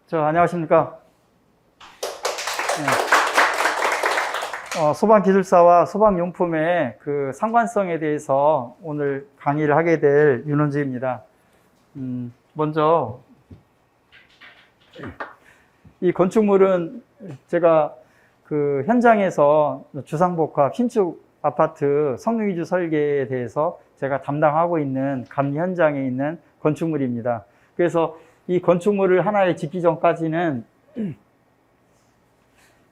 안녕하십니까. 소방기술사와 소방용품의 그 상관성에 대해서 오늘 강의를 하게 될 윤원주입니다. 먼저, 이 건축물은 제가 그 현장에서 주상복합 신축 아파트 성능위주 설계에 대해서 제가 담당하고 있는 감리 현장에 있는 건축물입니다. 그래서 이 건축물을 하나에 짓기 전까지는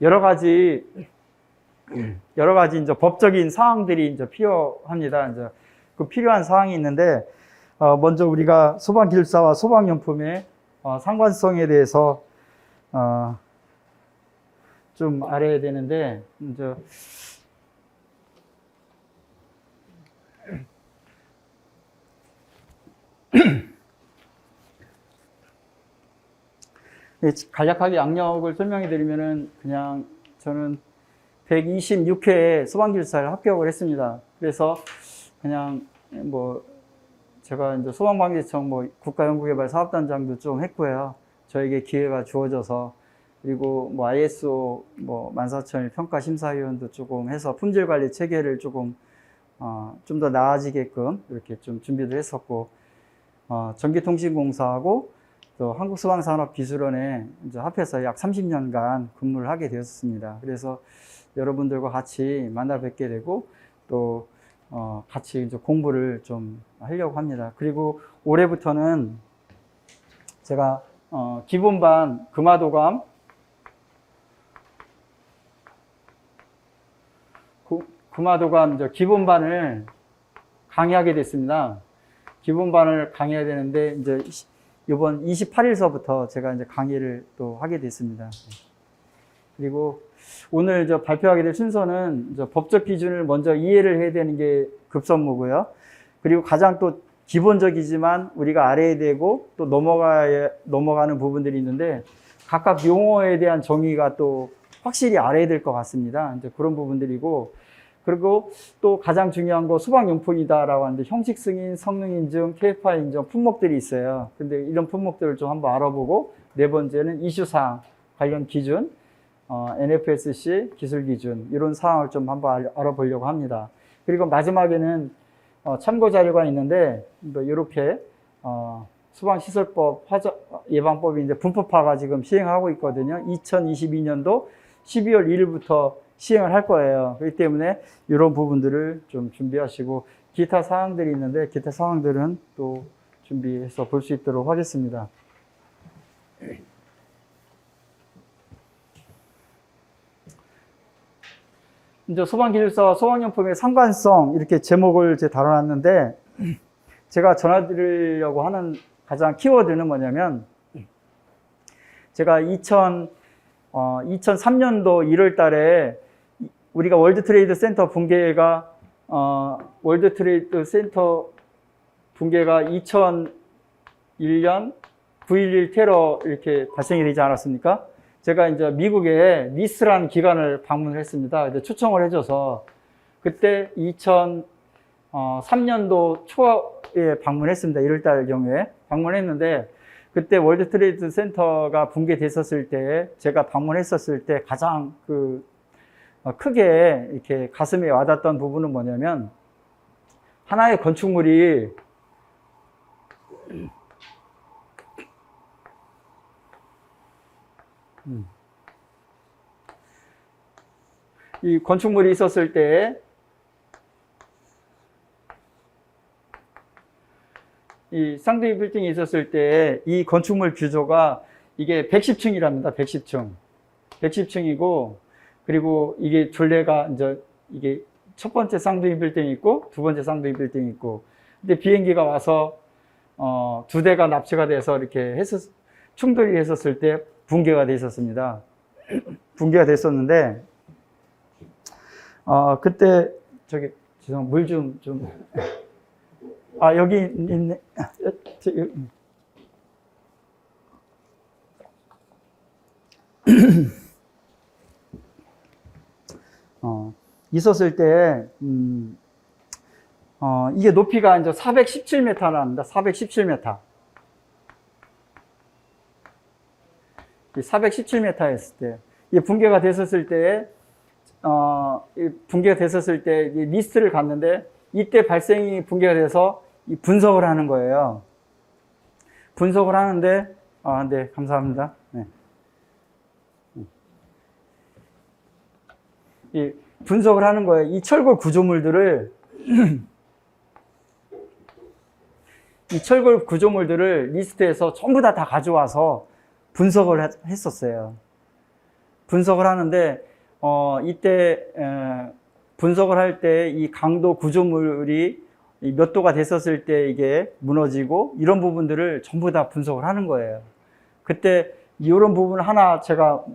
여러 가지 이제 법적인 사항들이 이제 필요합니다. 이제 그 필요한 사항이 있는데, 먼저 우리가 소방기술사와 소방용품의 상관성에 대해서 좀 알아야 되는데, 이제 간략하게 양력을 설명해 드리면은, 그냥 저는 126회에 소방기술사를 합격을 했습니다. 그래서 그냥 제가 이제 소방방재청 국가연구개발 사업단장도 좀 했고요. 저에게 기회가 주어져서, 그리고 ISO 14001 평가심사위원도 조금 해서 품질관리 체계를 조금 좀 더 나아지게끔 이렇게 좀 준비를 했었고, 전기통신공사하고 또 한국소방산업기술원에 이제 합해서 약 30년간 근무를 하게 되었습니다. 그래서 여러분들과 같이 만나 뵙게 되고, 또 같이 이제 공부를 좀 하려고 합니다. 그리고 올해부터는 제가 기본반 금화도감 이제 기본반을 강의하게 됐습니다. 기본반을 강의해야 되는데, 이제 이번 28일서부터 제가 이제 강의를 또 하게 됐습니다. 그리고 오늘 발표하게 될 순서는 이제 법적 기준을 먼저 이해를 해야 되는 게 급선무고요. 그리고 가장 또 기본적이지만 우리가 알아야 되고 또 넘어가는 부분들이 있는데, 각각 용어에 대한 정의가 또 확실히 알아야 될 것 같습니다. 이제 그런 부분들이고, 그리고 또 가장 중요한 거 소방용품이다라고 하는데, 형식 승인, 성능 인증, KFI 인증 품목들이 있어요. 근데 이런 품목들을 좀 한번 알아보고, 네 번째는 이슈사항, 관련 기준, NFSC 기술 기준, 이런 사항을 좀 한번 알아보려고 합니다. 그리고 마지막에는 참고 자료가 있는데, 이렇게 소방시설법 예방법이 이제 분법화가 지금 시행하고 있거든요. 2022년도 12월 1일부터 시행을 할 거예요. 그렇기 때문에 이런 부분들을 좀 준비하시고, 기타 사항들이 있는데 기타 사항들은 또 준비해서 볼 수 있도록 하겠습니다. 이제 소방기술사와 소방용품의 상관성, 이렇게 제목을 다뤄놨는데, 제가 전해드리려고 하는 가장 키워드는 뭐냐면, 제가 2003년도 1월 달에 우리가 월드 트레이드 센터 붕괴가 2001년 9.11 테러 이렇게 발생이 되지 않았습니까? 제가 이제 미국의 니스라는 기관을 방문을 했습니다. 이제 초청을 해줘서, 그때 2003년도 초에 방문했습니다. 1월달 경우에 방문했는데, 그때 월드 트레이드 센터가 붕괴됐었을 때, 제가 방문했었을 때 가장 크게 이렇게 가슴에 와닿았던 부분은 뭐냐면, 하나의 건축물이 이 건축물이 있었을 때, 이 쌍둥이 빌딩이 있었을 때, 이 건축물 규조가 이게 110층이랍니다. 110층. 110층이고, 그리고 이게 둘레가 이제 이게 첫 번째 쌍둥이 빌딩이 있고, 두 번째 쌍둥이 빌딩이 있고, 근데 비행기가 와서 두 대가 납치가 돼서 이렇게 충돌이 했었을 때 붕괴가 돼 있었습니다. 붕괴가 됐었는데, 그때 죄송합니다. 물 좀 여기 있네. 있었을 때, 이게 높이가 이제 417m 나옵니다. 417m. 417m였을 때, 이 붕괴가 됐었을 때, 붕괴가 됐었을 때 리스트를 갔는데, 이때 발생이 붕괴가 돼서 이 분석을 하는 거예요. 분석을 하는데, 네, 감사합니다. 네. 이 분석을 하는 거예요. 이 철골 구조물들을 이 철골 구조물들을 리스트에서 전부 다 가져와서 분석을 했었어요. 분석을 하는데 이때 분석을 할 때 이 강도 구조물이 몇 도가 됐었을 때 이게 무너지고 이런 부분들을 전부 다 분석을 하는 거예요. 그때 이런 부분을 하나 제가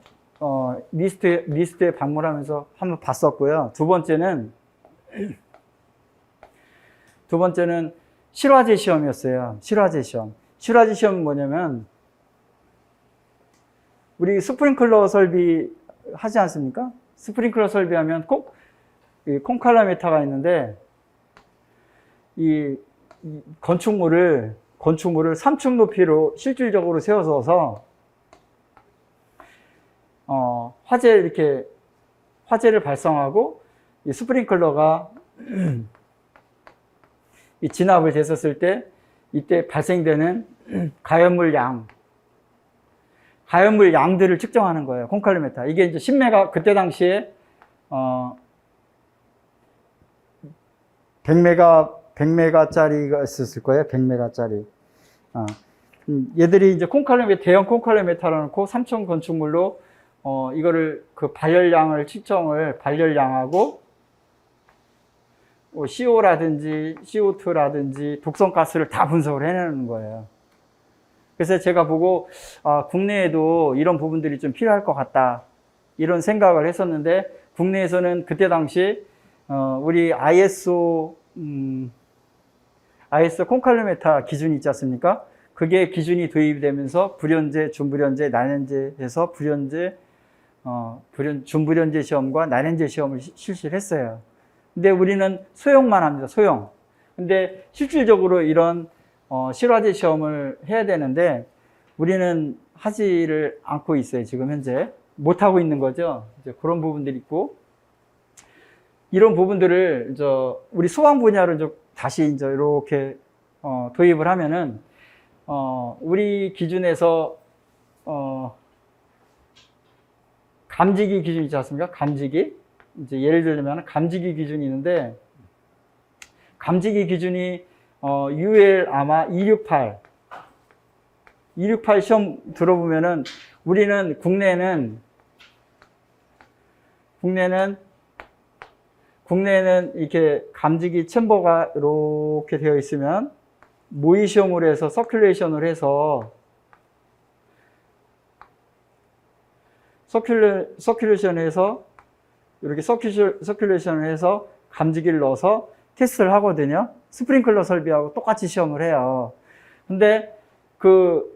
리스트에 방문하면서 한번 봤었고요. 두 번째는 실화제 시험이었어요. 실화제 시험. 실화제 시험은 뭐냐면, 우리 스프링클러 설비 하지 않습니까? 스프링클러 설비하면 꼭 콘칼라메타가 있는데, 이 건축물을 3층 높이로 실질적으로 세워서 화재를 발생하고 이 스프링클러가 이 진압을 됐었을 때 이때 발생되는 가연물 양들을 측정하는 거예요. 콘칼루메타. 이게 이제 10메가, 그때 당시에 100메가짜리가 있었을 거예요. 100메가짜리. 얘들이 이제 대형 콘칼루메타를 놓고 3층 건축물로 이거를 그 발열량하고 CO라든지 CO2라든지 독성가스를 다 분석을 해내는 거예요. 그래서 제가 보고 국내에도 이런 부분들이 좀 필요할 것 같다 이런 생각을 했었는데, 국내에서는 그때 당시 우리 ISO 콘칼루메타 기준이 있지 않습니까? 그게 기준이 도입이 되면서 불연제, 준불연제, 난연제에서 준불연제 시험과 난연제 시험을 실시를 했어요. 근데 우리는 소형만 합니다. 소형. 근데 실질적으로 이런 실화제 시험을 해야 되는데 우리는 하지를 않고 있어요. 지금 현재 못 하고 있는 거죠. 이제 그런 부분들이 있고, 이런 부분들을 우리 소방 분야로 이제 다시 이제 이렇게 도입을 하면은 우리 기준에서 감지기 기준 있지 않습니까? 감지기. 이제 예를 들면 감지기 기준이 있는데, 감지기 기준이 UL 아마 268 시험 들어보면은, 우리는 국내에는 이렇게 감지기 챔버가 이렇게 되어 있으면 모의 시험으로 해서 서큘레이션을 해서 이렇게 서큘레이션을 해서 감지기를 넣어서 테스트를 하거든요. 스프링클러 설비하고 똑같이 시험을 해요. 근데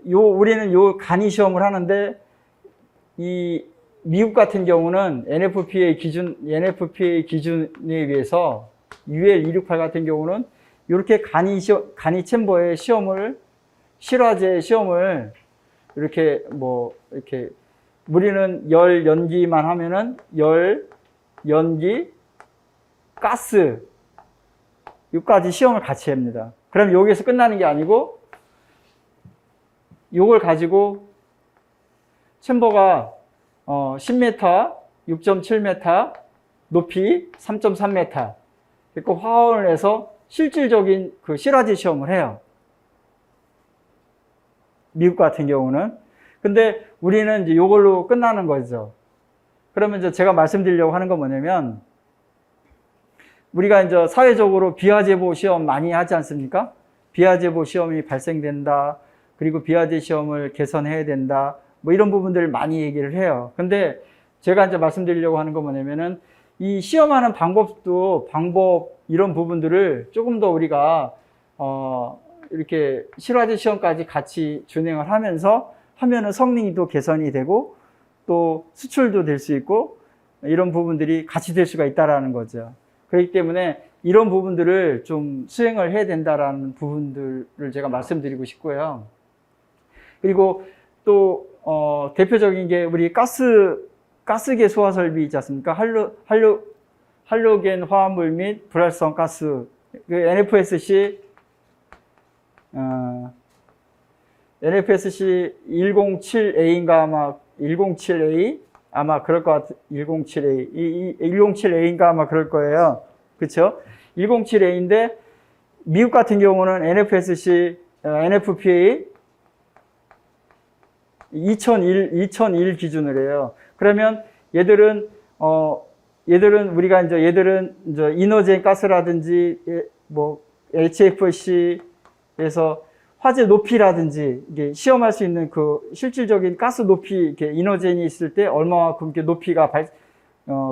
우리는 요 간이 시험을 하는데, 이 미국 같은 경우는 NFPA 기준에 의해서 UL268 같은 경우는 이렇게 간이 챔버의 실화제 시험을 이렇게 우리는 열 연기만 하면은 열 연기 가스 여기까지 시험을 같이 합니다. 그럼 여기에서 끝나는 게 아니고, 요걸 가지고 챔버가 10m, 6.7m, 높이 3.3m 그리고 화원을 해서 실질적인 그 실화제 시험을 해요. 미국 같은 경우는. 근데 우리는 이제 요걸로 끝나는 거죠. 그러면 이제 제가 말씀드리려고 하는 건 뭐냐면, 우리가 이제 사회적으로 비화재보 시험 많이 하지 않습니까? 비화재보 시험이 발생된다. 그리고 비화재 시험을 개선해야 된다. 뭐 이런 부분들을 많이 얘기를 해요. 근데 제가 이제 말씀드리려고 하는 건 뭐냐면은, 이 시험하는 방법 이런 부분들을 조금 더 우리가 이렇게 실화제 시험까지 같이 진행을 하면은 성능도 개선이 되고 또 수출도 될 수 있고 이런 부분들이 같이 될 수가 있다라는 거죠. 그렇기 때문에 이런 부분들을 좀 수행을 해야 된다라는 부분들을 제가 말씀드리고 싶고요. 그리고 또 대표적인 게 우리 가스계 소화 설비 있지 않습니까? 할로겐 화합물 및 불활성 가스, 그 NFSC 107A인가 아마 107A 아마 그럴 것 같아. 107A 107A인가 아마 그럴 거예요. 그렇죠? 107A인데 미국 같은 경우는 NFSC NFPA 2001 기준으로 해요. 그러면 얘들은 우리가 얘들은 이너젠 가스라든지 뭐 HFC에서 화재 높이라든지 이게 시험할 수 있는 그 실질적인 가스 높이 이렇게 이너젠이 있을 때 얼마만큼 이렇게 높이가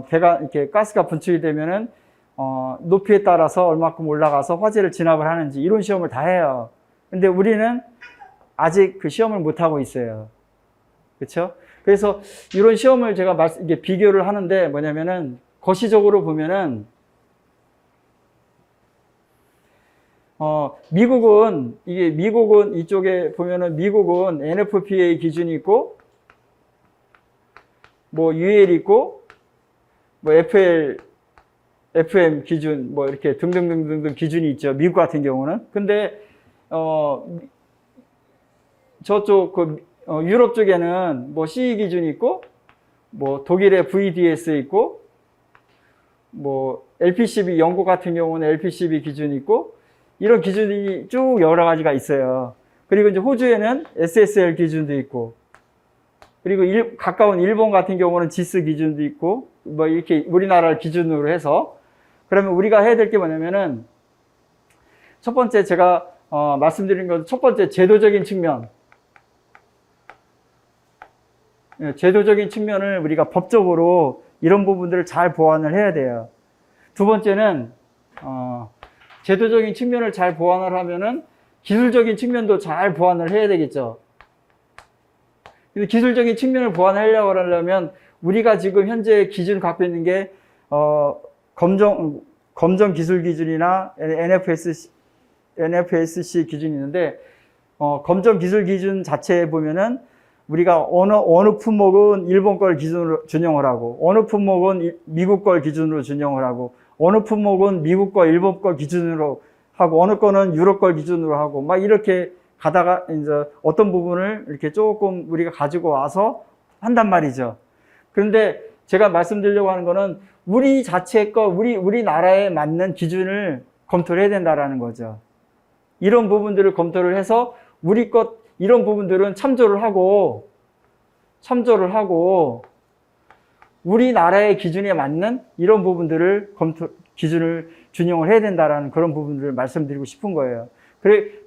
배가 이렇게 가스가 분출이 되면은 높이에 따라서 얼마큼 올라가서 화재를 진압을 하는지 이런 시험을 다 해요. 근데 우리는 아직 그 시험을 못 하고 있어요. 그렇죠? 그래서 이런 시험을 제가 이게 비교를 하는데 뭐냐면은 거시적으로 보면은 미국은 이쪽에 보면은 미국은 NFPA 기준이 있고 뭐 UL 있고 뭐 FM 기준 뭐 이렇게 등등등등 기준이 있죠. 미국 같은 경우는. 근데 저쪽 유럽 쪽에는 뭐 CE 기준이 있고 뭐 독일의 VDS 있고 뭐 LPCB 영국 같은 경우는 LPCB 기준이 있고 이런 기준이 쭉 여러 가지가 있어요. 그리고 이제 호주에는 SSL 기준도 있고, 그리고 가까운 일본 같은 경우는 지스 기준도 있고, 뭐 이렇게 우리나라를 기준으로 해서, 그러면 우리가 해야 될 게 뭐냐면은, 첫 번째 제가, 말씀드린 건 첫 번째 제도적인 측면. 제도적인 측면을 우리가 법적으로 이런 부분들을 잘 보완을 해야 돼요. 두 번째는, 제도적인 측면을 잘 보완을 하면은 기술적인 측면도 잘 보완을 해야 되겠죠. 근데 기술적인 측면을 보완하려고 하려면 우리가 지금 현재 기준 갖고 있는 게 검정 기술 기준이나 NFSC 기준이 있는데 검정 기술 기준 자체에 보면은 우리가 어느 품목은 일본 걸 기준으로 준용을 하고 어느 품목은 미국 걸 기준으로 준용을 하고 어느 품목은 미국 거, 일본 거 기준으로 하고 어느 거는 유럽 걸 기준으로 하고 막 이렇게 가다가 이제 어떤 부분을 이렇게 조금 우리가 가지고 와서 한단 말이죠. 그런데 제가 말씀드리려고 하는 거는 우리 자체 거, 우리나라에 맞는 기준을 검토를 해야 된다라는 거죠. 이런 부분들을 검토를 해서 우리 것, 이런 부분들은 참조를 하고 우리나라의 기준에 맞는 이런 부분들을 기준을 준용을 해야 된다라는 그런 부분들을 말씀드리고 싶은 거예요.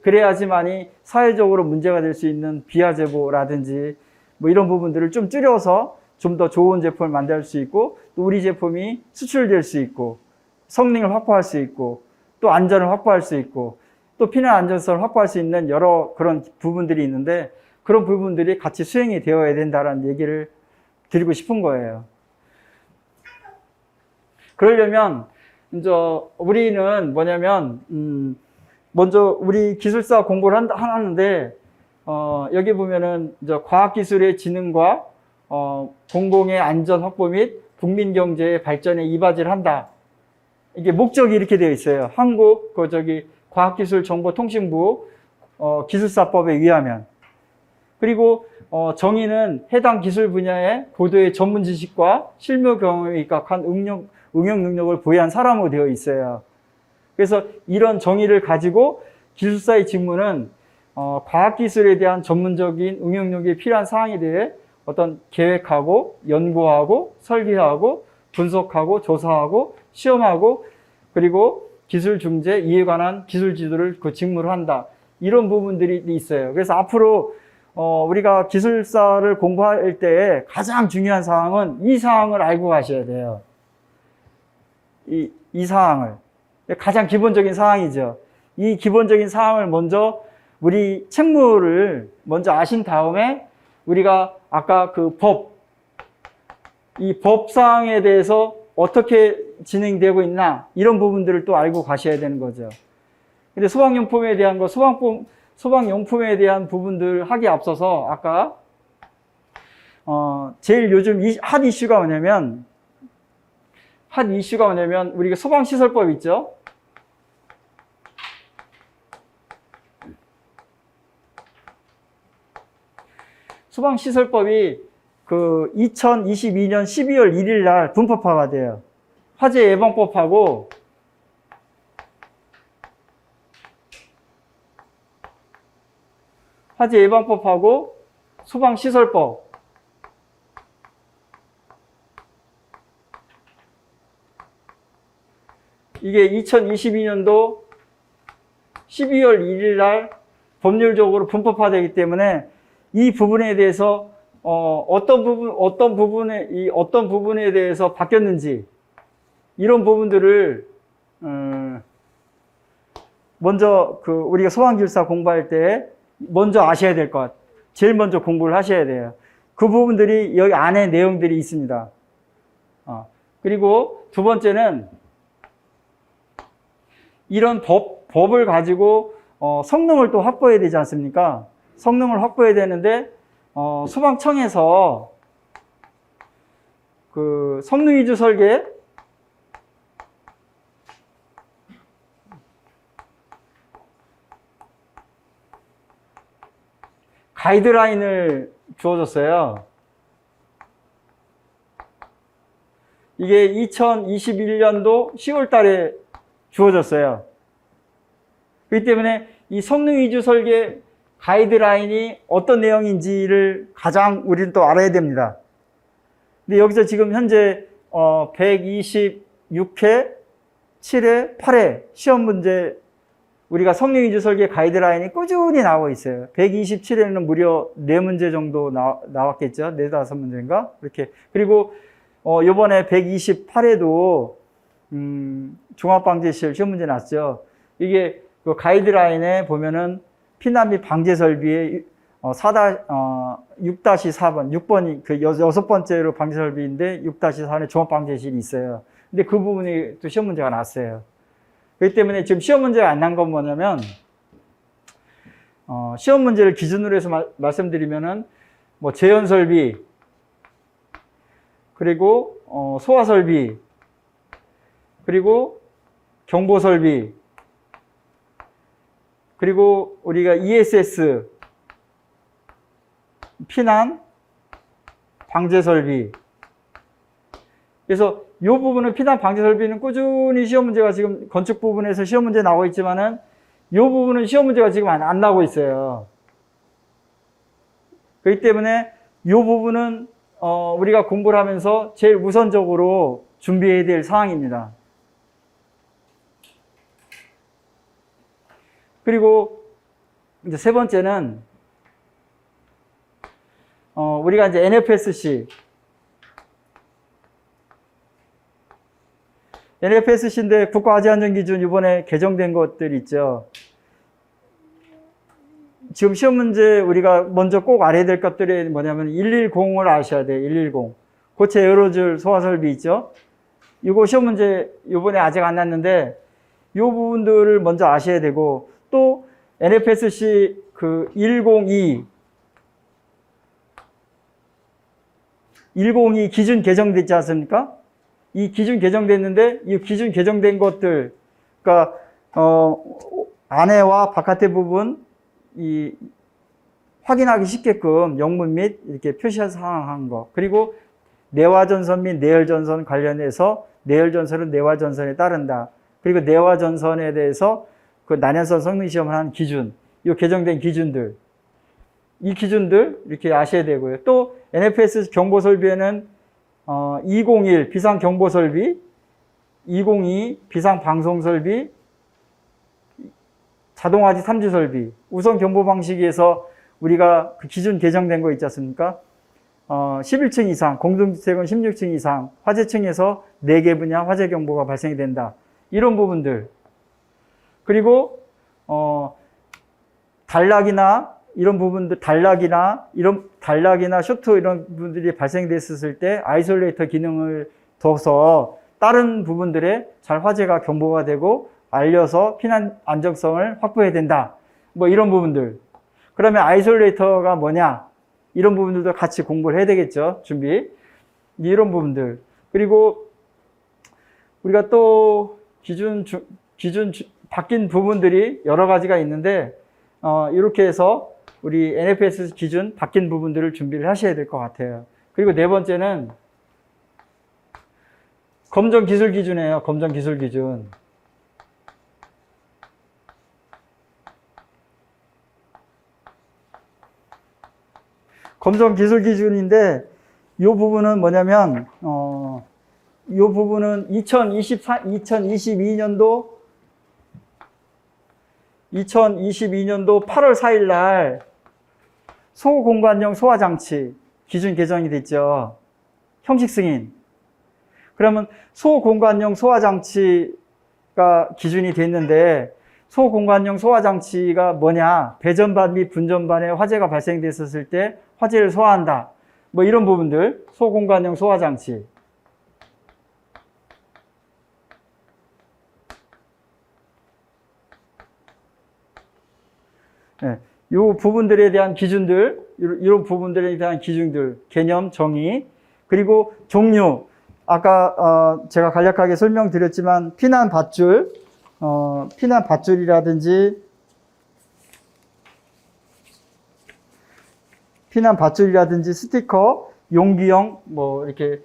그래야지만이 사회적으로 문제가 될 수 있는 비하제보라든지 뭐 이런 부분들을 좀 줄여서 좀 더 좋은 제품을 만들 수 있고 또 우리 제품이 수출될 수 있고 성능을 확보할 수 있고 또 안전을 확보할 수 있고 또 피난 안전성을 확보할 수 있는 여러 그런 부분들이 있는데 그런 부분들이 같이 수행이 되어야 된다라는 얘기를 드리고 싶은 거예요. 그러려면 이제 우리는 뭐냐면 먼저 우리 기술사 공부를 하는데 여기 보면은 이제 과학기술의 진흥과 공공의 안전 확보 및 국민 경제의 발전에 이바지를 한다. 이게 목적이 이렇게 되어 있어요. 한국 과학기술정보통신부 기술사법에 의하면. 그리고 정의는 해당 기술 분야의 고도의 전문 지식과 실무 경험에 입각한 응용 능력을 보유한 사람으로 되어 있어요. 그래서 이런 정의를 가지고 기술사의 직무는 과학기술에 대한 전문적인 응용력이 필요한 사항에 대해 어떤 계획하고 연구하고 설계하고 분석하고 조사하고 시험하고 그리고 기술 중재 이에 관한 기술 지도를 그 직무를 한다. 이런 부분들이 있어요. 그래서 앞으로 우리가 기술사를 공부할 때 가장 중요한 사항은 이 사항을 알고 가셔야 돼요. 이 사항을. 가장 기본적인 사항이죠. 이 기본적인 사항을 먼저 우리 책무를 먼저 아신 다음에 우리가 아까 이 법사항에 대해서 어떻게 진행되고 있나 이런 부분들을 또 알고 가셔야 되는 거죠. 근데 소방용품에 대한 소방용품에 대한 부분들 하기에 앞서서 아까 제일 요즘 핫 이슈가 뭐냐면, 우리가 소방시설법 있죠? 소방시설법이 그 2022년 12월 1일 날 분법화가 돼요. 화재 예방법하고 소방시설법. 이게 2022년도 12월 1일 날 법률적으로 분법화되기 때문에 이 부분에 대해서 어떤 부분에 대해서 바뀌었는지 이런 부분들을 먼저 우리가 소방기술사 공부할 때 먼저 아셔야 될 것 같아요. 제일 먼저 공부를 하셔야 돼요. 그 부분들이 여기 안에 내용들이 있습니다. 그리고 두 번째는 이런 법을 가지고 성능을 또 확보해야 되지 않습니까? 성능을 확보해야 되는데 소방청에서 그 성능 위주 설계 가이드라인을 주어졌어요. 이게 2021년도 10월 달에 주어졌어요. 그렇기 때문에 이 성능 위주 설계 가이드라인이 어떤 내용인지를 가장 우리는 또 알아야 됩니다. 근데 여기서 지금 현재 126회, 7회, 8회 시험 문제 우리가 성능 위주 설계 가이드라인이 꾸준히 나오고 있어요. 127회는 무려 4문제 정도 나왔겠죠. 4, 5문제인가? 이렇게. 그리고 요번에 128회도 종합방재시설 시험 문제 났죠. 이게 그 가이드라인에 보면은 피난 및 방재 설비의 6-4번, 6번이 그 6번째로 방재 설비인데 6-4는 종합방재실이 있어요. 근데 그 부분이 또 시험 문제가 났어요. 그렇기 때문에 지금 시험 문제가 안 난 건 뭐냐면, 시험 문제를 기준으로 해서 말씀드리면은, 뭐, 재현 설비, 그리고, 소화 설비, 그리고 경보 설비, 그리고 우리가 ESS, 피난, 방재 설비. 그래서 이 부분은 피난 방재 설비는 꾸준히 시험 문제가 지금 건축 부분에서 시험 문제 나오고 있지만은 이 부분은 시험 문제가 지금 안 나오고 있어요. 그렇기 때문에 이 부분은 우리가 공부를 하면서 제일 우선적으로 준비해야 될 사항입니다. 그리고 이제 세 번째는 우리가 이제 NFSC인데 국가화재안전기준 이번에 개정된 것들 있죠. 지금 시험 문제 우리가 먼저 꼭 알아야 될 것들이 뭐냐면 110을 아셔야 돼요. 110. 고체 에어로졸 소화 설비 있죠. 이거 시험 문제 이번에 아직 안 났는데 이 부분들을 먼저 아셔야 되고 또 NFSC 그 102 기준 개정됐지 않습니까? 이 기준 개정됐는데 이 기준 개정된 것들 그러니까 안에와 바깥의 부분 이 확인하기 쉽게끔 영문 및 이렇게 표시사항한 거 그리고 내화전선 및 내열전선 관련해서 내열전선은 내화전선에 따른다. 그리고 내화전선에 대해서 그 난연선 성능시험을 하는 기준 이 개정된 기준들 이 기준들 이렇게 아셔야 되고요. 또 NFS 경보설비에는 201 비상경보설비, 202 비상방송설비, 자동화재 탐지설비, 우선경보방식에서 우리가 그 기준 개정된 거 있지 않습니까? 11층 이상, 공동주택은 16층 이상, 화재층에서 4개 분야 화재경보가 발생이 된다. 이런 부분들. 그리고, 이런 부분들, 단락이나 쇼트 이런 부분들이 발생됐을 때 아이솔레이터 기능을 둬서 다른 부분들에 잘 화재가 경보가 되고 알려서 피난 안정성을 확보해야 된다. 뭐 이런 부분들. 그러면 아이솔레이터가 뭐냐? 이런 부분들도 같이 공부를 해야 되겠죠. 준비. 이런 부분들. 그리고 우리가 또 기준 바뀐 부분들이 여러 가지가 있는데, 이렇게 해서 우리 NFS 기준 바뀐 부분들을 준비를 하셔야 될 것 같아요. 그리고 네 번째는 검정 기술 기준이에요. 검정 기술 기준. 검정 기술 기준인데, 이 부분은 뭐냐면, 이 부분은 2022년도 8월 4일 날 소공관용 소화장치 기준 개정이 됐죠. 형식 승인. 그러면 소공관용 소화장치가 기준이 됐는데, 소공관용 소화장치가 뭐냐? 배전반 및 분전반에 화재가 발생됐었을 때 화재를 소화한다. 뭐 이런 부분들, 소공관용 소화장치. 네, 이 부분들에 대한 기준들, 이런 부분들에 대한 기준들, 개념, 정의, 그리고 종류. 아까 제가 간략하게 설명드렸지만 피난 밧줄이라든지 스티커, 용기형, 뭐 이렇게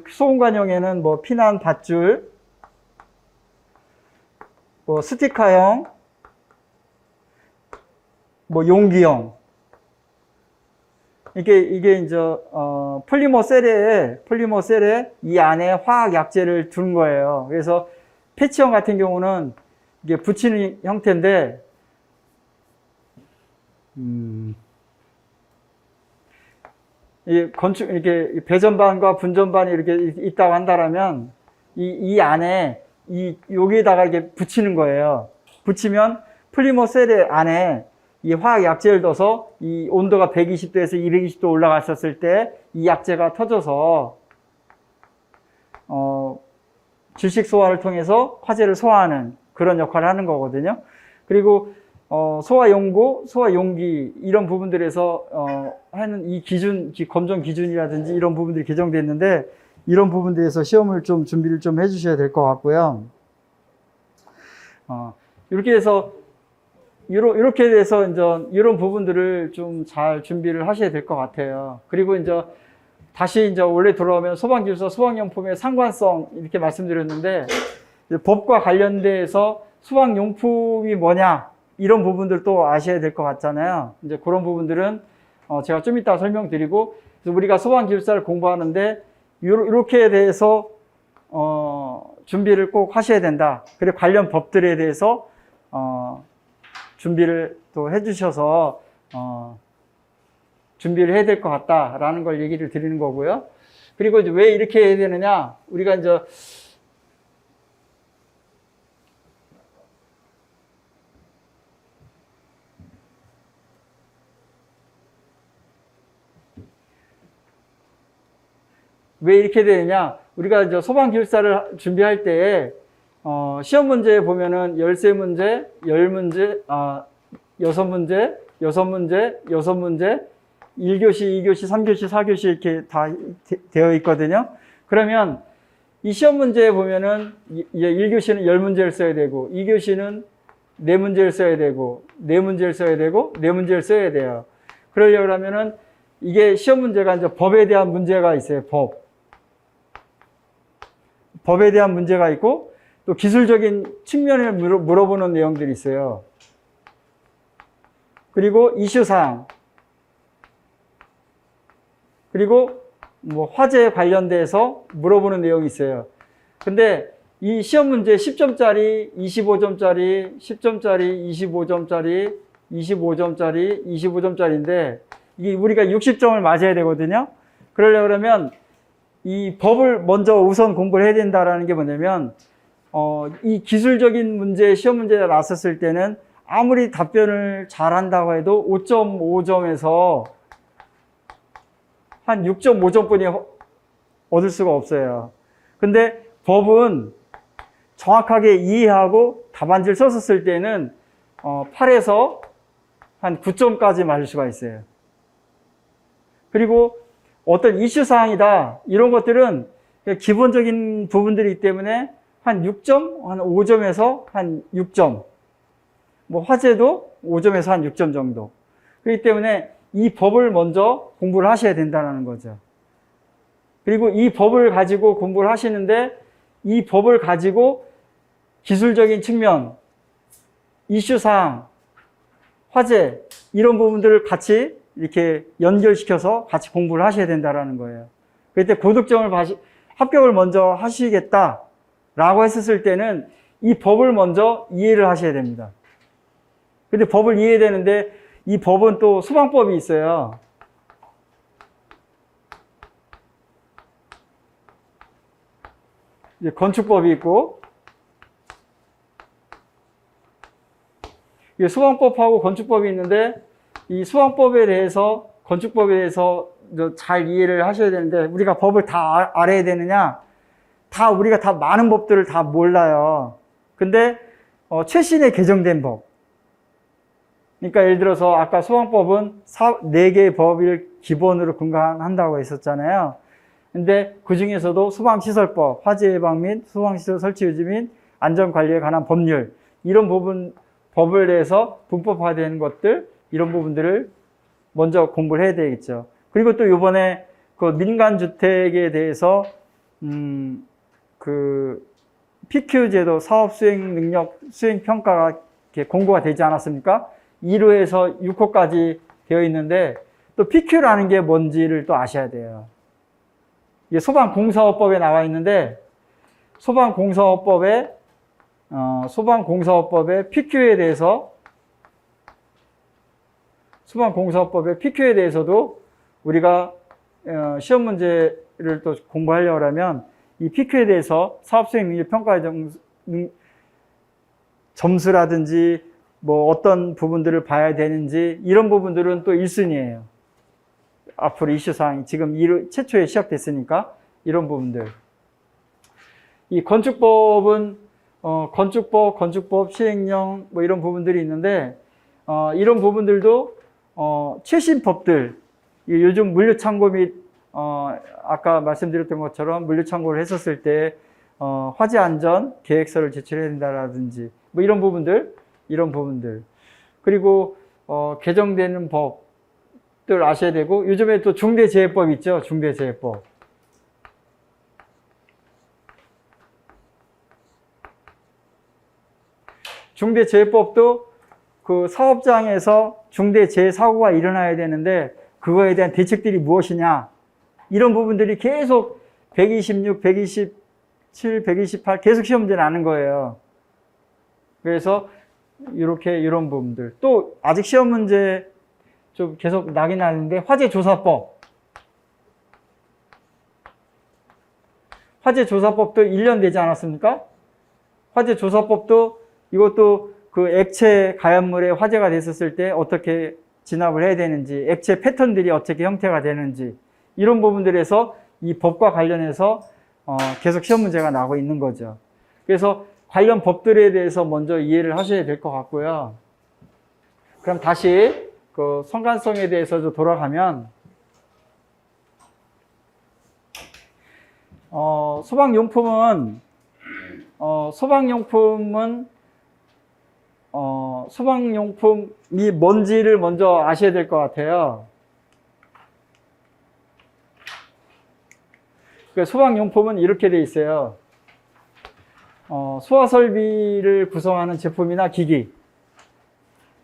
소공관용에는 뭐 피난 밧줄, 뭐 스티커형, 뭐 용기형. 이게 이제 폴리머 셀에 이 안에 화학 약재를 둔 거예요. 그래서 패치형 같은 경우는 이게 붙이는 형태인데, 이렇게 배전반과 분전반이 이렇게 있다고 한다라면, 이 안에, 여기에다가 이렇게 붙이는 거예요. 붙이면 폴리머 셀의 안에 이 화학 약재를 넣어서 이 온도가 120도에서 220도 올라갔었을 때 이 약재가 터져서, 질식 소화를 통해서 화재를 소화하는 그런 역할을 하는 거거든요. 그리고 소화용구, 소화용기 이런 부분들에서 하는 이 기준, 검정 기준이라든지 이런 부분들이 개정됐는데, 이런 부분들에서 시험을 좀 준비를 좀 해주셔야 될 것 같고요. 이렇게 해서 이제 이런 부분들을 좀 잘 준비를 하셔야 될 것 같아요. 그리고 이제 다시 이제 원래 돌아오면 소방기술사 소방용품의 상관성 이렇게 말씀드렸는데, 법과 관련돼서 소방용품이 뭐냐 이런 부분들도 아셔야 될 것 같잖아요. 이제 그런 부분들은 제가 좀 이따 설명드리고, 그래서 우리가 소방기술사를 공부하는데 이렇게 대해서 준비를 꼭 하셔야 된다. 그리고 관련 법들에 대해서 준비를 또 해주셔서 준비를 해야 될 것 같다라는 걸 얘기를 드리는 거고요. 그리고 이제 왜 이렇게 해야 되느냐? 우리가 이제 왜 이렇게 되느냐? 우리가 이제 소방기술사를 준비할 때 시험 문제에 보면은 13문제, 10문제, 6문제, 6문제, 6문제, 1교시, 2교시, 3교시, 4교시 이렇게 다 되어 있거든요. 그러면 이 시험 문제에 보면은 1교시는 10문제를 써야 되고, 2교시는 4문제를 써야 되고, 4문제를 써야 되고, 4문제를 써야 돼요. 그러려고 하면은 이게 시험 문제가 이제 법에 대한 문제가 있어요. 법에 대한 문제가 있고, 또 기술적인 측면을 물어보는 내용들이 있어요. 그리고 이슈사항, 그리고 뭐 화재에 관련돼서 물어보는 내용이 있어요. 근데 이 시험 문제 10점짜리, 25점짜리, 10점짜리, 25점짜리, 25점짜리, 25점짜리인데 이게 우리가 60점을 맞아야 되거든요. 그러면 이 법을 먼저 우선 공부를 해야 된다라는 게 뭐냐면, 이 기술적인 문제, 시험 문제가 나왔을 때는 아무리 답변을 잘한다고 해도 5.5점에서 한 6.5점뿐이 얻을 수가 없어요. 근데 법은 정확하게 이해하고 답안지를 썼을 때는 8에서 한 9점까지 맞을 수가 있어요. 그리고 어떤 이슈 사항이다. 이런 것들은 기본적인 부분들이기 때문에 한 6점, 한 5점에서 한 6점. 뭐 화재도 5점에서 한 6점 정도. 그렇기 때문에 이 법을 먼저 공부를 하셔야 된다는 거죠. 그리고 이 법을 가지고 공부를 하시는데 이 법을 가지고 기술적인 측면, 이슈사항, 화재 이런 부분들을 같이 이렇게 연결시켜서 같이 공부를 하셔야 된다는 거예요. 그때 고득점을 합격을 먼저 하시겠다라고 했었을 때는 이 법을 먼저 이해를 하셔야 됩니다. 근데 법을 이해해야 되는데 이 법은 또 소방법이 있어요. 이제 건축법이 있고, 소방법하고 건축법이 있는데, 이 소방법에 대해서, 건축법에 대해서 잘 이해를 하셔야 되는데, 우리가 법을 다 알아야 되느냐? 우리가 다 많은 법들을 다 몰라요. 근데, 최신에 개정된 법. 그러니까 예를 들어서 아까 소방법은 4개의 법을 기본으로 근간한다고 했었잖아요. 근데 그 중에서도 소방시설법, 화재 예방 및 소방시설 설치 유지 및 안전관리에 관한 법률, 이런 부분, 법을 대해서 분법화되는 것들, 이런 부분들을 먼저 공부를 해야 되겠죠. 그리고 또 이번에 그 민간주택에 대해서, PQ 제도 사업 수행 능력 수행 평가가 이렇게 공고가 되지 않았습니까? 1호에서 6호까지 되어 있는데, 또 PQ라는 게 뭔지를 또 아셔야 돼요. 이게 소방공사업법에 나와 있는데, 소방공사업법의 PQ에 대해서, 소방공사업법의 PQ에 대해서도 우리가 시험 문제를 또 공부하려고 하면 이 PQ에 대해서 사업수행 능력 평가 점수라든지 뭐 어떤 부분들을 봐야 되는지 이런 부분들은 또 1순위예요. 앞으로 이슈사항이 지금 최초에 시작됐으니까 이런 부분들. 이 건축법은 건축법 시행령 뭐 이런 부분들이 있는데 이런 부분들도 최신 법들, 요즘 물류창고 및 아까 말씀드렸던 것처럼 물류창고를 했었을 때 화재 안전 계획서를 제출해야 된다라든지 뭐 이런 부분들 그리고 개정되는 법들 아셔야 되고 요즘에 또 중대재해법 있죠. 중대재해법. 중대재해법도 그 사업장에서 중대재해사고가 일어나야 되는데 그거에 대한 대책들이 무엇이냐 이런 부분들이 계속 126, 127, 128 계속 시험 문제 나는 거예요. 그래서 이런 부분들 또 아직 시험 문제 좀 계속 나긴 나는데 화재조사법도 1년 되지 않았습니까? 화재조사법도 이것도 그 액체 가연물에 화재가 됐었을 때 어떻게 진압을 해야 되는지, 액체 패턴들이 어떻게 형태가 되는지 이런 부분들에서 이 법과 관련해서 계속 시험 문제가 나오고 있는 거죠. 그래서 관련 법들에 대해서 먼저 이해를 하셔야 될 것 같고요. 그럼 다시 그 성관성에 대해서 돌아가면 소방용품이 뭔지를 먼저 아셔야 될 것 같아요. 소방용품은 이렇게 돼 있어요. 소화설비를 구성하는 제품이나 기기,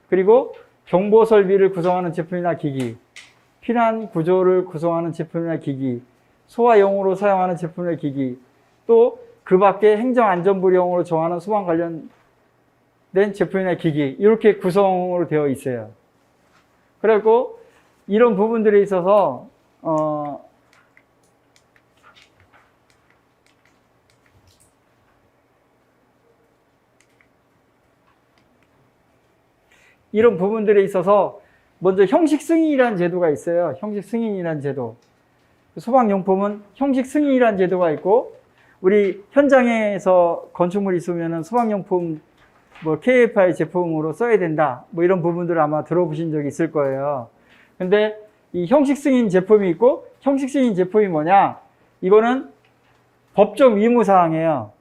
그리고 경보설비를 구성하는 제품이나 기기, 피난구조를 구성하는 제품이나 기기, 소화용으로 사용하는 제품이나 기기, 또 그 밖에 행정안전부령으로 정하는 소방 관련된 제품이나 기기, 이렇게 구성으로 되어 있어요. 그리고 이런 부분들에 있어서 이런 부분들에 있어서 먼저 형식 승인이라는 제도가 있어요. 형식 승인이라는 제도. 소방용품은 형식 승인이라는 제도가 있고, 우리 현장에서 건축물이 있으면 소방용품 뭐 KFI 제품으로 써야 된다. 뭐 이런 부분들을 아마 들어보신 적이 있을 거예요. 근데 이 형식 승인 제품이 있고, 형식 승인 제품이 뭐냐? 이거는 법정 의무사항이에요.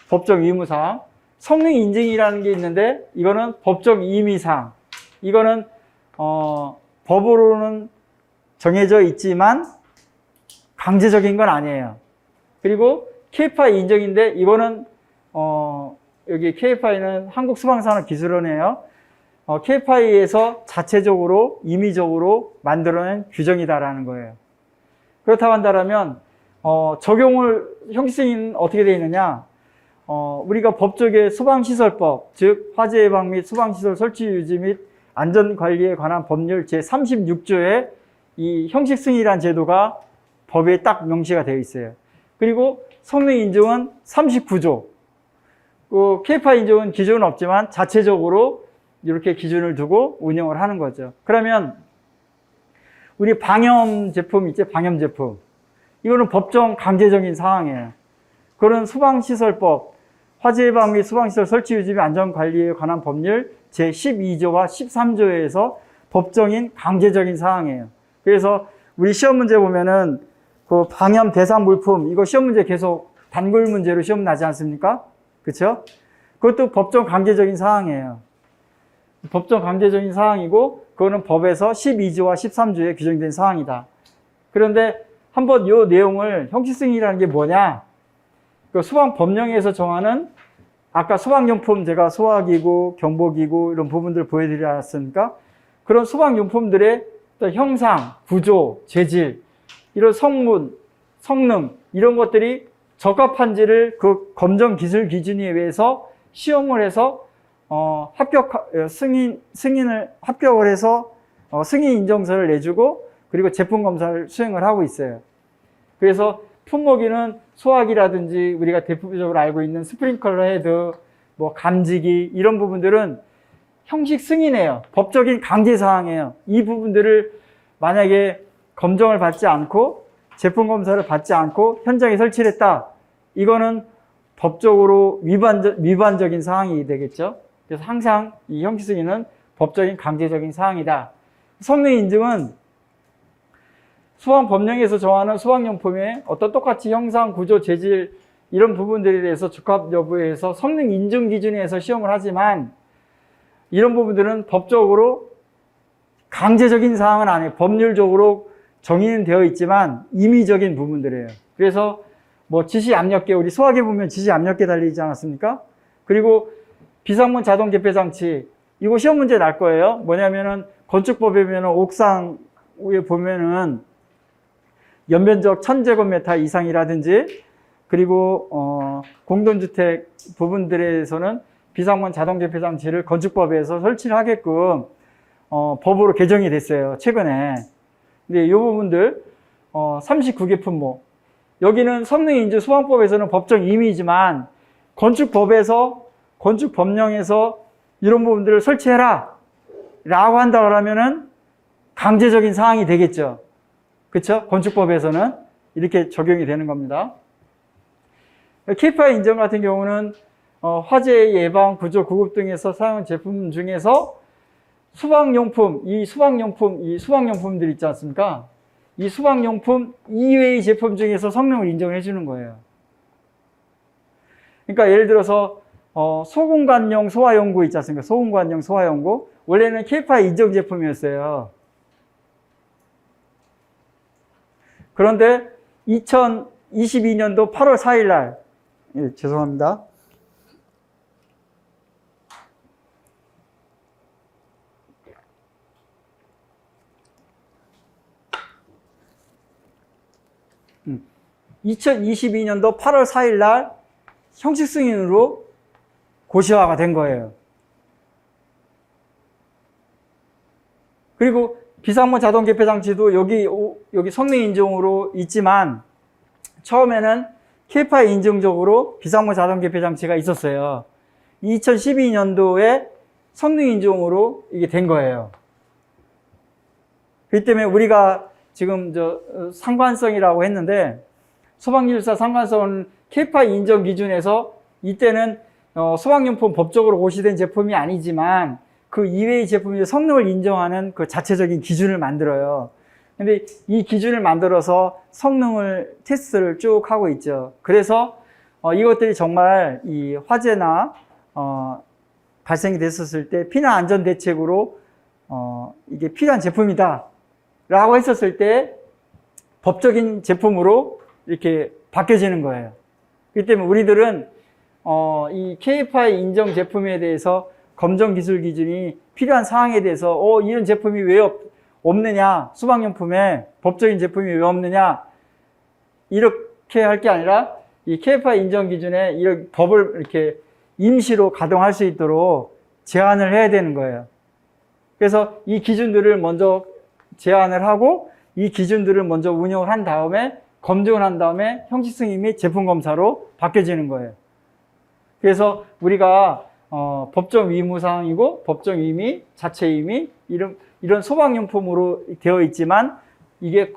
법정 의무사항. 성능 인증이라는 게 있는데, 이거는 법정 임의사항. 이거는, 법으로는 정해져 있지만, 강제적인 건 아니에요. 그리고 KFI 인정인데, 이거는, 여기 KFI는 한국수방산업기술원이에요. KFI에서 자체적으로, 임의적으로 만들어낸 규정이다라는 거예요. 그렇다고 한다면, 적용을, 형식승인 어떻게 되어 있느냐? 우리가 법조계 소방시설법, 즉, 화재 예방 및 소방시설 설치 유지 및 안전관리에 관한 법률 제36조에 이 형식승인이라는 제도가 법에 딱 명시가 되어 있어요. 그리고 성능 인증은 39조. KFI 인증은 기준은 없지만 자체적으로 이렇게 기준을 두고 운영을 하는 거죠. 그러면 우리 방염 제품 있지? 방염 제품. 이거는 법정 강제적인 사항이에요. 그런 소방시설법, 화재 예방 및 소방시설 설치 유지 및 안전관리에 관한 법률 제12조와 13조에서 법정인 강제적인 사항이에요. 그래서 우리 시험 문제 보면은 그 방염 대상 물품, 이거 시험 문제 계속 단골 문제로 시험 나지 않습니까? 그렇죠? 그것도 법정 강제적인 사항이에요. 법정 강제적인 사항이고, 그거는 법에서 12조와 13조에 규정된 사항이다. 그런데 한번 이 내용을 형식승인이라는 게 뭐냐? 그 소방법령에서 정하는, 아까 소방용품 제가 소화기구, 경보기구 이런 부분들 보여드렸습니까? 그런 소방용품들의 형상, 구조, 재질, 이런 성분, 성능 이런 것들이 적합한지를 그 검정 기술 기준에 의해서 시험을 해서 승인을 합격을 해서 승인 인정서를 내주고, 그리고 제품 검사를 수행을 하고 있어요. 그래서 품목이는 소화기라든지 우리가 대표적으로 알고 있는 스프링클러 헤드, 뭐 감지기 이런 부분들은 형식 승인이에요. 법적인 강제 사항이에요. 이 부분들을 만약에 검정을 받지 않고 제품 검사를 받지 않고 현장에 설치를 했다. 이거는 법적으로 위반적인 사항이 되겠죠. 그래서 항상 이 형식 승인은 법적인 강제적인 사항이다. 성능 인증은 소방법령에서 정하는 소방용품의 어떤 똑같이 형상, 구조, 재질 이런 부분들에 대해서 적합 여부에 의해서 성능 인증 기준에 의해서 시험을 하지만, 이런 부분들은 법적으로 강제적인 사항은 아니에요. 법률적으로 정의는 되어 있지만 임의적인 부분들이에요. 그래서 뭐 지시 압력계, 우리 소화기 보면 지시 압력계 달리지 않았습니까? 그리고 비상문 자동 개폐 장치, 이거 시험 문제 날 거예요. 뭐냐면은 건축법에 보면은 옥상에 보면은 연면적 1000제곱미터 이상이라든지, 그리고 공동주택 부분들에서는 비상문 자동 개폐 장치를 건축법에서 설치를 하게끔 법으로 개정이 됐어요, 최근에. 근데 이 부분들 39개 품목, 여기는 성능인증 소방법에서는 법정 임의지만 건축법에서, 건축법령에서 이런 부분들을 설치해라 라고 한다고 하면은 강제적인 사항이 되겠죠. 그렇죠? 건축법에서는 이렇게 적용이 되는 겁니다. KFI 인정 같은 경우는 화재 예방, 구조, 구급 등에서 사용한 제품 중에서 소방용품, 이 소방용품들 있지 않습니까? 이 소방용품 이외의 제품 중에서 성능을 인정해 주는 거예요. 그러니까 예를 들어서 소공관용 소화용구 있지 않습니까? 소공관용 소화용구. 원래는 KFI 인정 제품이었어요. 그런데 2022년도 8월 4일 날, 예, 죄송합니다. 음. 2022년도 8월 4일 날 형식 승인으로 고시화가 된 거예요. 그리고 비상문 자동 개폐 장치도 여기 성능 인증으로 있지만, 처음에는 KFI 인증적으로 비상문 자동 개폐 장치가 있었어요. 2012년도에 성능 인증으로 이게 된 거예요. 그렇기 때문에 우리가 지금 상관성이라고 했는데, 소방기술사 상관성은 KFI 인정 기준에서 이때는 소방용품 법적으로 고시된 제품이 아니지만 그 이외의 제품의 성능을 인정하는 그 자체적인 기준을 만들어요. 근데 이 기준을 만들어서 성능을 테스트를 쭉 하고 있죠. 그래서 이것들이 정말 이 화재나 발생이 됐었을 때 피난 안전 대책으로 이게 필요한 제품이다 라고 했었을 때 법적인 제품으로 이렇게 바뀌어지는 거예요. 그렇기 때문에 우리들은 이 KFI 인정 제품에 대해서 검정 기술 기준이 필요한 사항에 대해서 이런 제품이 왜 없느냐, 수방용품에 법적인 제품이 왜 없느냐 이렇게 할 게 아니라 이 KFI 인정 기준에 이런 법을 이렇게 임시로 가동할 수 있도록 제한을 해야 되는 거예요. 그래서 이 기준들을 먼저 제한을 하고 이 기준들을 먼저 운영을 한 다음에 검증을 한 다음에 형식 승인 및 제품 검사로 바뀌어지는 거예요. 그래서 우리가 법정 의무 사항이고 법정 의미, 자체 의미 이런 소방용품으로 되어 있지만 이게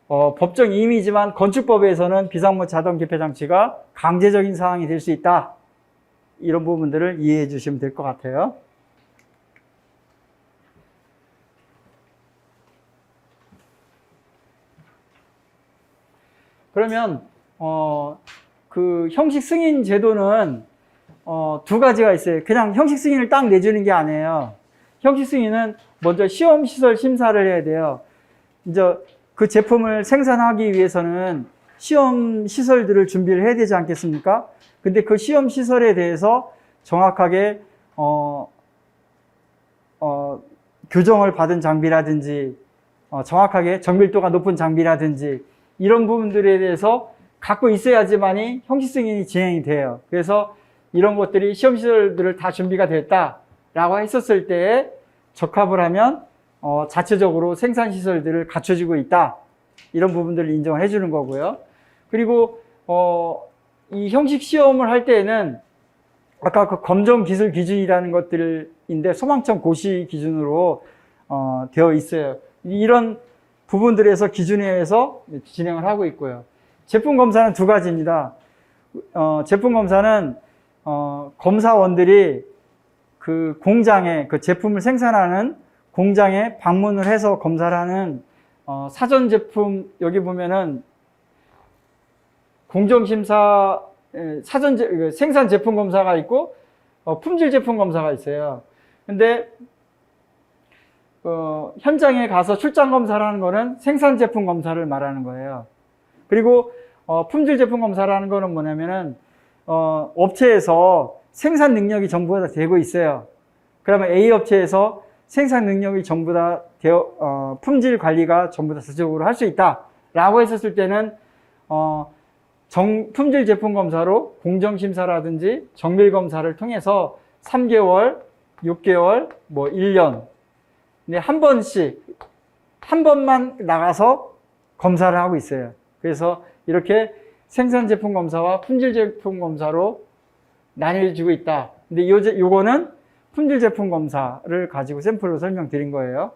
법정 의미지만 건축법에서는 비상문 자동 개폐 장치가 강제적인 사항이 될 수 있다. 이런 부분들을 이해해 주시면 될 것 같아요. 그러면 그 형식 승인 제도는 두 가지가 있어요. 그냥 형식 승인을 딱 내주는 게 아니에요. 형식 승인은 먼저 시험 시설 심사를 해야 돼요. 이제 그 제품을 생산하기 위해서는 시험 시설들을 준비를 해야 되지 않겠습니까? 근데 그 시험 시설에 대해서 정확하게 교정을 받은 장비라든지 정확하게 정밀도가 높은 장비라든지 이런 부분들에 대해서 갖고 있어야지만이 형식 승인이 진행이 돼요. 그래서 이런 것들이 시험 시설들을 다 준비가 됐다라고 했었을 때에 적합을 하면 자체적으로 생산 시설들을 갖춰지고 있다. 이런 부분들을 인정을 해주는 거고요. 그리고 이 형식 시험을 할 때에는 아까 그 검정 기술 기준이라는 것들인데 소방청 고시 기준으로 되어 있어요. 이런 부분들에서 기준에 의해서 진행을 하고 있고요. 제품 검사는 두 가지입니다. 제품 검사는 검사원들이 그 공장에 그 제품을 생산하는 공장에 방문을 해서 검사를 하는 사전 제품 여기 보면은 공정심사 생산 제품 검사가 있고 품질 제품 검사가 있어요. 근데 현장에 가서 출장 검사를 하는 거는 생산 제품 검사를 말하는 거예요. 그리고 품질 제품 검사라는 거는 뭐냐면은 업체에서 생산 능력이 전부 다 되고 있어요. 그러면 A 업체에서 생산 능력이 전부 다 품질 관리가 전부 다 자체적으로 할 수 있다라고 했었을 때는 품질 제품 검사로 공정심사라든지 정밀 검사를 통해서 3개월, 6개월, 뭐 1년 근데 한 번만 나가서 검사를 하고 있어요. 그래서 이렇게 생산 제품 검사와 품질 제품 검사로 나뉘어지고 있다. 근데 요거는 품질 제품 검사를 가지고 샘플로 설명드린 거예요.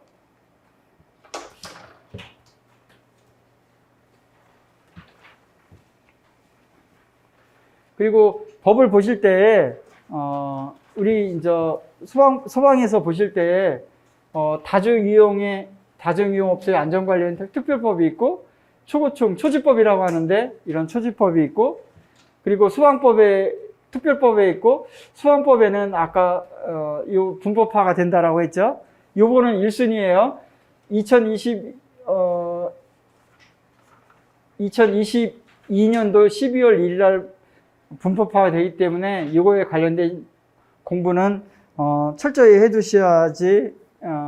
그리고 법을 보실 때, 우리 이제 소방에서 보실 때, 다중이용업체 안전관리원 특별법이 있고, 초지법이라고 하는데, 이런 초지법이 있고, 그리고 소방법에, 특별법에 있고, 소방법에는 아까, 요 분법화가 된다라고 했죠. 요거는 1순위예요. 2022년도 12월 1일 날 분법화가 되기 때문에 이거에 관련된 공부는 철저히 해두셔야지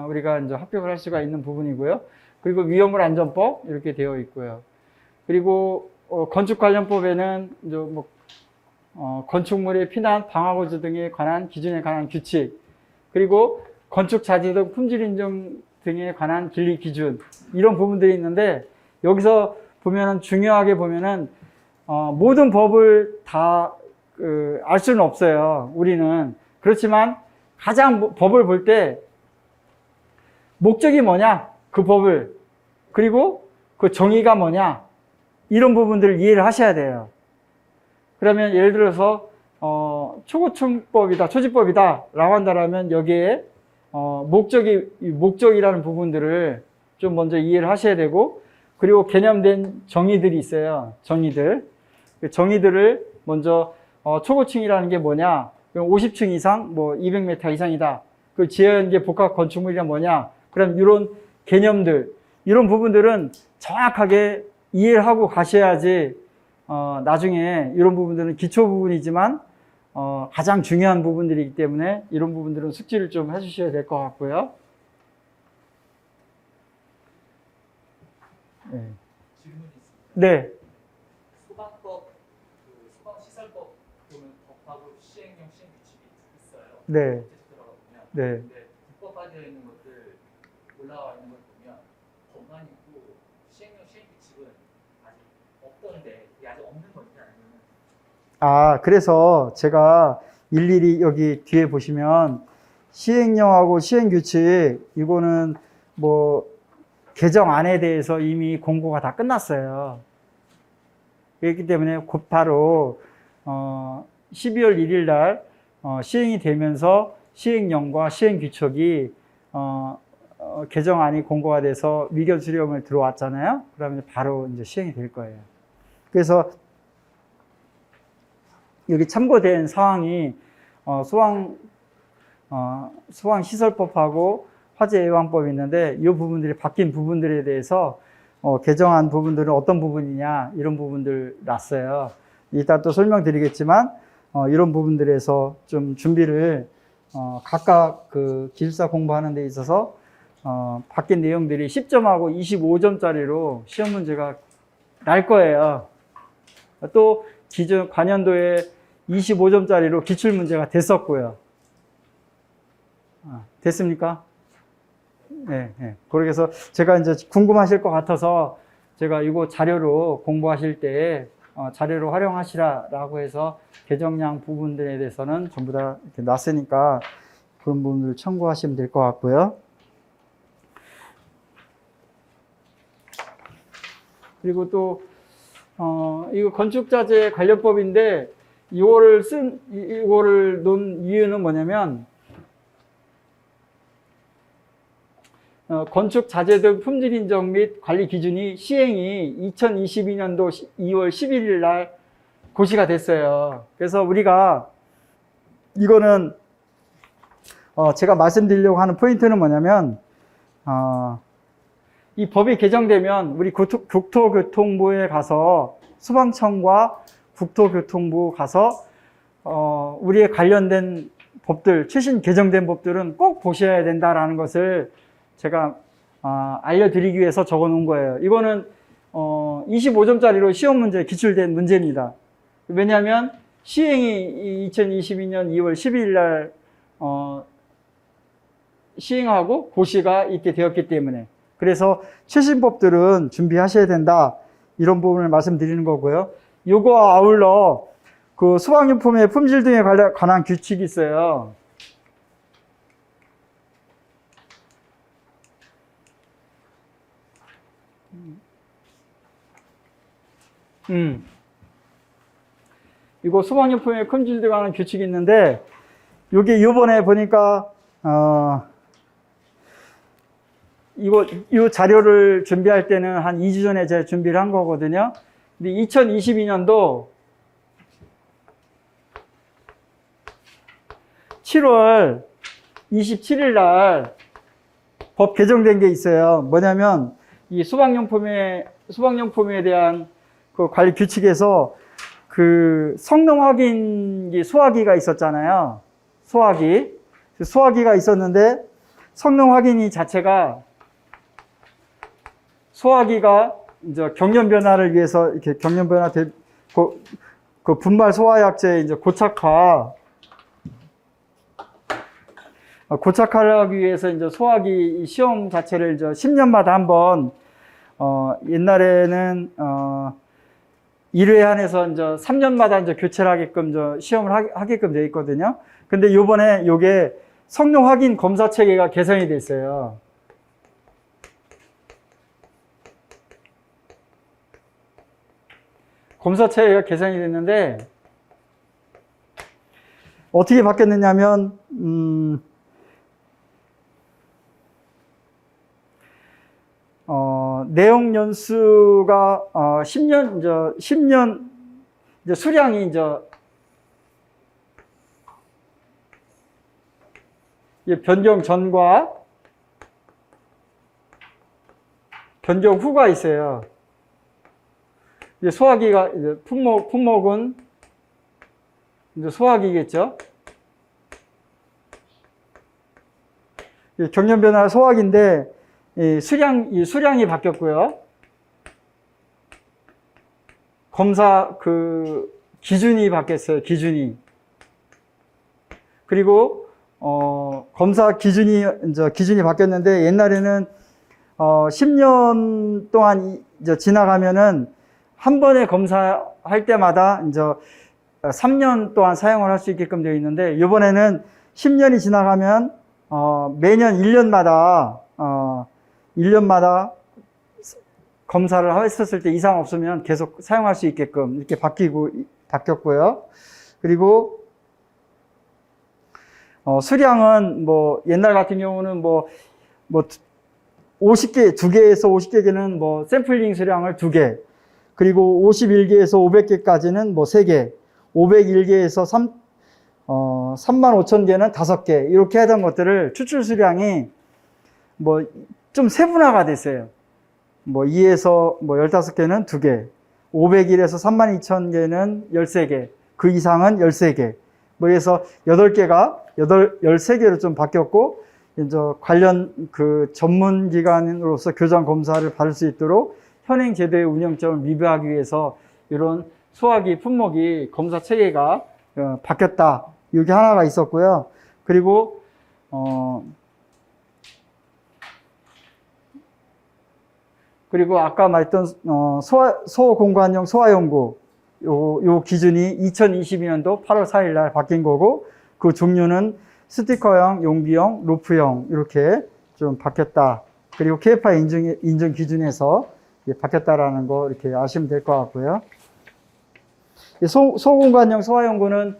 우리가 이제 합격을 할 수가 있는 부분이고요. 그리고 위험물 안전법 이렇게 되어 있고요. 그리고 건축 관련법에는 이제 뭐 건축물의 피난, 방화구조 등에 관한 기준에 관한 규칙, 그리고 건축 자재 등 품질 인정 등에 관한 길리 기준 이런 부분들이 있는데 여기서 보면은 중요하게 보면은 모든 법을 다 알 수는 없어요. 우리는. 그렇지만 가장 법을 볼 때 목적이 뭐냐? 그 법을. 그리고 그 정의가 뭐냐? 이런 부분들을 이해를 하셔야 돼요. 그러면 예를 들어서 초고층법이다, 초지법이다 라고 한다면 여기에 목적이라는 부분들을 좀 먼저 이해를 하셔야 되고, 그리고 개념된 정의들이 있어요. 정의들. 그 정의들을 먼저, 초고층이라는 게 뭐냐? 50층 이상, 뭐 200m 이상이다. 그 지하연계 복합 건축물이란 뭐냐? 그럼 이런 개념들, 이런 부분들은 정확하게 이해를 하고 가셔야지, 나중에 이런 부분들은 기초 부분이지만, 가장 중요한 부분들이기 때문에 이런 부분들은 숙지를 좀 해주셔야 될 것 같고요. 네. 질문이 있습니다. 네. 소방법, 소방시설법 보면 법하고 시행령 시행 규칙이 있어요. 네. 들어가 보면. 네. 근데 불법화되어 있는 것들 올라와 있는 걸 보면 법만 있고 시행령 시행 규칙은 아직 없던데 이게 아직 없는 건지 아니면? 그래서 제가 일일이 여기 뒤에 보시면 시행령하고 시행규칙, 이거는 뭐 개정안에 대해서 이미 공고가 다 끝났어요. 그렇기 때문에 곧바로 12월 1일 날 시행이 되면서 시행령과 시행규칙이 개정안이 공고가 돼서 위헌 수렴을 들어왔잖아요. 그러면 바로 이제 시행이 될 거예요. 그래서 여기 참고된 사항이 소방시설법하고 화재예방법이 있는데, 이 부분들이 바뀐 부분들에 대해서 개정한 부분들은 어떤 부분이냐, 이런 부분들 났어요. 이따 또 설명드리겠지만 이런 부분들에서 좀 준비를 각각 그 기술사 공부하는 데 있어서 바뀐 내용들이 10점하고 25점짜리로 시험 문제가 날 거예요. 또 기존 관연도에 25점짜리로 기출 문제가 됐었고요. 됐습니까? 네, 네. 그래서 제가 이제 궁금하실 것 같아서 제가 이거 자료로 공부하실 때 자료로 활용하시라라고 해서 개정량 부분들에 대해서는 전부 다 이렇게 놨으니까 그런 부분들 참고하시면 될 것 같고요. 그리고 또 이거 건축자재 관련법인데 이거를 놓은 이유는 뭐냐면, 건축 자재 등 품질 인정 및 관리 기준이 시행이 2022년도 2월 11일 날 고시가 됐어요. 그래서 우리가 이거는 제가 말씀드리려고 하는 포인트는 뭐냐면, 이 법이 개정되면 우리 국토교통부에 가서 소방청과 국토교통부 가서 우리의 관련된 법들, 최신 개정된 법들은 꼭 보셔야 된다라는 것을 제가 알려드리기 위해서 적어 놓은 거예요. 이거는 25점짜리로 시험 문제 기출된 문제입니다. 왜냐하면 시행이 2022년 2월 12일 날 시행하고 고시가 있게 되었기 때문에, 그래서 최신 법들은 준비하셔야 된다, 이런 부분을 말씀드리는 거고요. 요거와 아울러 그 소방용품의 품질 등에 관한 규칙이 있어요. 이거 소방용품의 품질 등에 관한 규칙이 있는데, 요게 요번에 보니까 이 자료를 준비할 때는 한 2주 전에 제가 준비를 한 거거든요. 근데 2022년도 7월 27일 날 법 개정된 게 있어요. 뭐냐면, 이 소방용품에 대한 그 관리 규칙에서 그 성능 확인기 소화기가 있었잖아요. 소화기가 있었는데, 성능 확인이 자체가 소화기가 이제 경련 변화를 위해서 이렇게 경련 변화 그 분말 소화약제 이제 고착화를 하기 위해서 이제 소화기 시험 자체를 이제 10년마다 한번 옛날에는 1회 한해서 이제 3년마다 이제 교체를 하게끔 시험을 하게끔 되어 있거든요. 근데 요번에 요게 성능 확인 검사 체계가 개선이 됐어요. 검사 체계가 개선이 됐는데, 어떻게 바뀌었느냐면, 내용 연수가 10년 이제 수량이 이제 변경 전과 변경 후가 있어요. 이제 소화기가 이제 품목은 이제 소화기겠죠. 경련 변화 소화기인데 이 수량이 바뀌었고요. 검사 그 기준이 바뀌었어요. 기준이. 그리고 검사 기준이 바뀌었는데 옛날에는 10년 동안 이제 지나가면은 한 번에 검사할 때마다 이제 3년 동안 사용을 할 수 있게끔 되어 있는데 이번에는 10년이 지나가면 매년 1년마다 검사를 했었을 때 이상 없으면 계속 사용할 수 있게끔 이렇게 바뀌었고요. 그리고 수량은 뭐 옛날 같은 경우는 뭐 50개, 2개에서 50개는 뭐 샘플링 수량을 2개, 그리고 51개에서 500개까지는 뭐 3개, 501개에서 35,000개는 5개, 이렇게 하던 것들을 추출 수량이 뭐 좀 세분화가 됐어요. 뭐 2에서 뭐 15개는 2개, 501에서 32,000개는 13개, 그 이상은 13개. 뭐 해서 8개가 13개로 좀 바뀌었고, 이제 관련 그 전문 기관으로서 교정 검사를 받을 수 있도록 현행 제도의 운영점을 미비하기 위해서 이런 소화기 품목이 검사 체계가 바뀌었다. 이게 하나가 있었고요. 그리고 아까 말했던 소공관용 소화연고 요 기준이 2022년도 8월 4일 날 바뀐 거고, 그 종류는 스티커형, 용기형, 루프형 이렇게 좀 바뀌었다. 그리고 KFI 인증 기준에서 바뀌었다라는 거 이렇게 아시면 될 것 같고요. 소공관용 소화연고는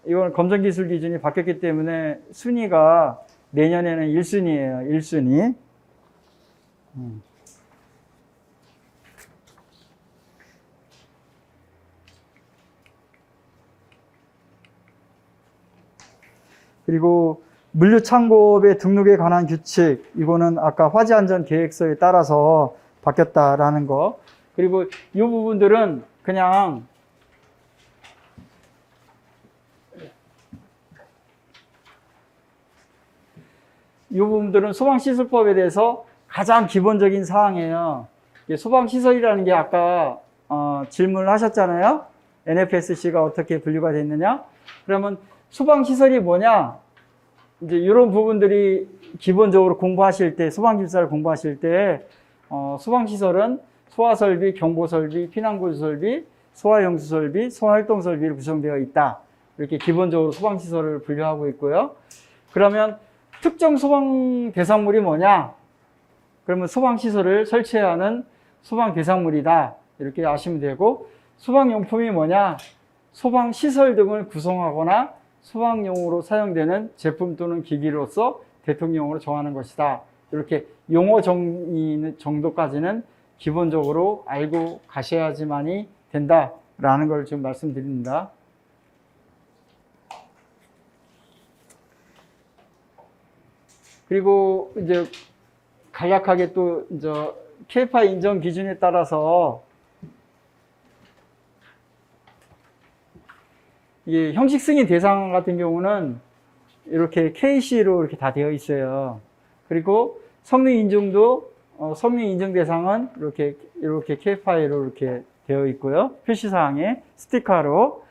이건 검정 기술 기준이 바뀌었기 때문에 순위가 내년에는 1순위예요. 1순위. 그리고 물류창고의 등록에 관한 규칙, 이거는 아까 화재안전계획서에 따라서 바뀌었다라는 거. 그리고 이 부분들은 그냥 이 부분들은 소방시설법에 대해서 가장 기본적인 사항이에요. 소방시설이라는 게 아까 질문을 하셨잖아요. NFSC가 어떻게 분류가 됐느냐? 그러면 소방시설이 뭐냐? 이제 이런 부분들이 기본적으로 공부하실 때, 소방기술사를 공부하실 때, 소방시설은 소화설비, 경보설비, 피난구조설비, 소화용수설비, 소화활동설비로 구성되어 있다. 이렇게 기본적으로 소방시설을 분류하고 있고요. 그러면 특정 소방 대상물이 뭐냐? 그러면 소방시설을 설치해야 하는 소방 대상물이다. 이렇게 아시면 되고, 소방용품이 뭐냐? 소방시설 등을 구성하거나 소방용으로 사용되는 제품 또는 기기로서 대통령으로 정하는 것이다. 이렇게 용어 정도까지는 기본적으로 알고 가셔야지만이 된다라는 걸 좀 말씀드립니다. 그리고 이제 간략하게 또 이제 KFI 인정 기준에 따라서 이게 형식 승인 대상 같은 경우는 이렇게 KC로 이렇게 다 되어 있어요. 그리고 성능 인증도 성능 인증 대상은 이렇게 KFI로 이렇게 되어 있고요. 표시사항에 스티커로.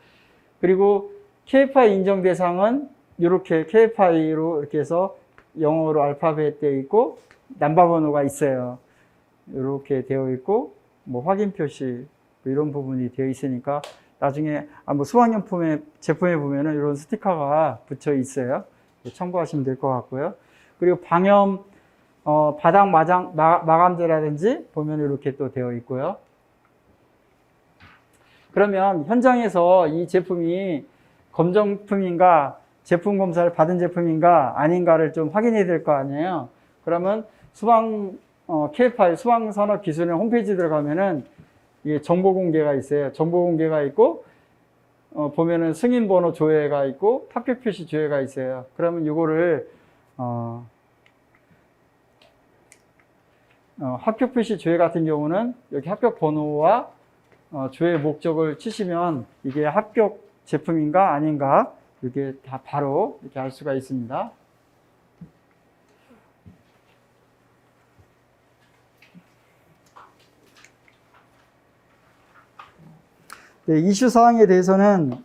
그리고 KFI 인정 대상은 이렇게 KFI로 이렇게 해서 영어로 알파벳 되어 있고 넘버 번호가 있어요. 이렇게 되어 있고 뭐 확인 표시 이런 부분이 되어 있으니까 나중에 뭐 소방용품의 제품에 보면은 이런 스티커가 붙여 있어요. 참고하시면 될 것 같고요. 그리고 방염 바닥 마감재라든지 보면 이렇게 또 되어 있고요. 그러면 현장에서 이 제품이 검정품인가 제품 검사를 받은 제품인가 아닌가를 좀 확인해야 될 거 아니에요. 그러면 소방 K8 수방산업기술원 홈페이지 들어가면은 이게 정보 공개가 있어요. 정보 공개가 있고, 보면은 승인번호 조회가 있고, 합격 표시 조회가 있어요. 그러면 이거를, 합격 표시 조회 같은 경우는 여기 합격 번호와 조회 목적을 치시면 이게 합격 제품인가 아닌가 이게 다 바로 이렇게 알 수가 있습니다. 네, 이슈 사항에 대해서는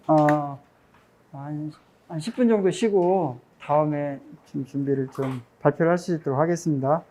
한 10분 정도 쉬고 다음에 좀 준비를 좀 발표를 할 수 있도록 하겠습니다.